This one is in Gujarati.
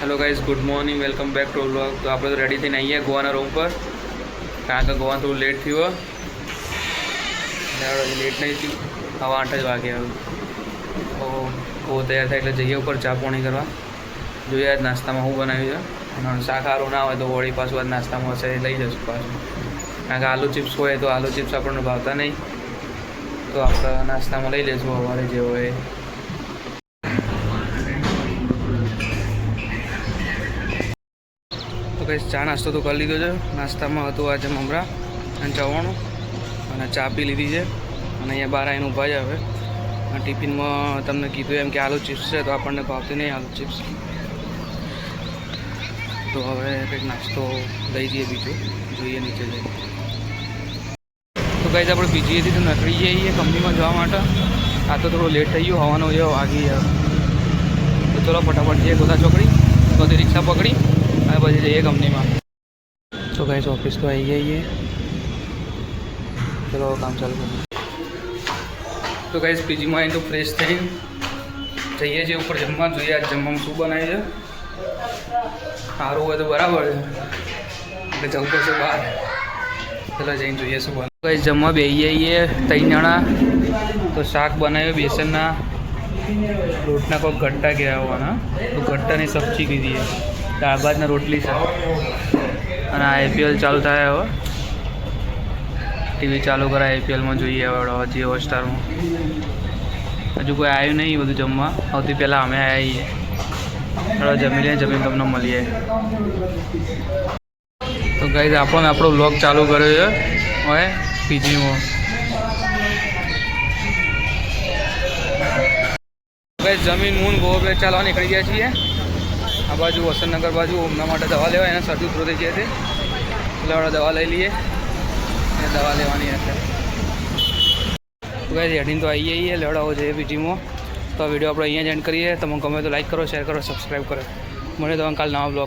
Hello guys, good morning, welcome back to vlog. तो आप लोग रेडी थी नहीं है गोवा रूम पर कारण કે ગોવા થોડું લેટ થયું લેટ નહીં થયું હવા 8 જ વાગે તો બહુ તૈયાર થાય એટલે જઈએ ઉપર ચા પાણી કરવા જોઈએ આજ નાસ્તામાં શું બનાવ્યું છે અને શાક સારું ના હોય તો વળી પાછું આજ નાસ્તામાં હશે લઈ જશું પાછું કારણ કે આલુ ચિપ્સ હોય તો આલુ ચિપ્સ આપણને ભાવતા નહીં તો આપણે નાસ્તામાં લઈ લઈશું સવારે જે હોય કઈ ચા નાસ્તો તો કરી લીધો છે નાસ્તામાં હતું આજે મમરા અને ચવાણું અને ચા પી લીધી છે અને અહીંયા બહાર આવીને ઊભા જ હવે ટિફિનમાં તમને કીધું એમ કે આલુ ચિપ્સ છે તો આપણને ભાવતી નહીં આલુ ચિપ્સ તો હવે કંઈક નાસ્તો લઈ જઈએ બીજો જોઈએ નીચે જઈએ તો કંઈ આપણે બીજીએથી તો નીકળી જઈએ કંપનીમાં જવા માટે આ તો થોડું લેટ થઈ ગયું હવાનો જેવો વાગી તો ચલો ફટાફટ જઈએ ગોધા ચોકડી બધી રિક્ષા પકડી અને પછી જઈએ કંપનીમાં તો ગાઈસ ઓફિસ તો આવી જઈએ ચલો કામ ચાલુ કરીએ તો ગાઈસ પીજીમાં આવીને તો ફ્રેશ થઈને જઈએ છીએ ઉપર જમવા જોઈએ આજ જમવામાં શું બનાવી છે સારું હોય તો બરાબર છે એટલે જવું પડશે બહાર ચલો જઈને જોઈએ શું બને ગાઈસ જમવા બેસી જઈએ 3 જણા તો શાક બનાવ્યું બેસનના રોટના કોઈ ગટ્ટા ગયા હોવાના તો ગટ્ટાની સબ્જી કીધી છે દાળ ભાતને રોટલી છે અને આઈપીએલ ચાલુ થાય હવે ટીવી ચાલુ કરાય આઈપીએલમાં જોઈએ હવે જીઓ હોટસ્ટારમાં હજુ કોઈ આવ્યું નહીં બધું જમવા સૌથી પહેલાં અમે આવ્યા છીએ જમી લઈએ જમીન તમને મળીએ તો ગાઈઝ આપણો વ્લોગ ચાલુ કર્યો છે હવે પીજીમાં ગાઈઝ જમીન મૂન ગોવા બ્રેક ચાલવા નીકળી ગયા છીએ આ બાજુ વસંતનગર બાજુ હમણાં માટે દવા લેવા એના શરદી ઉતરો થઈ જાય છે એટલે આપણે દવા લઈ લઈએ અને દવા લેવાની હશે તો ગાઈઝ હેડીને તો આવી જઈએ લેવડાવો જોઈએ પીજીમાં તો આ વિડીયો આપણે અહીંયા જ એન્ડ કરીએ તમે ગમે તો લાઈક કરો શેર કરો સબસ્ક્રાઈબ કરો મળે તો કાલ નવા બ્લોગ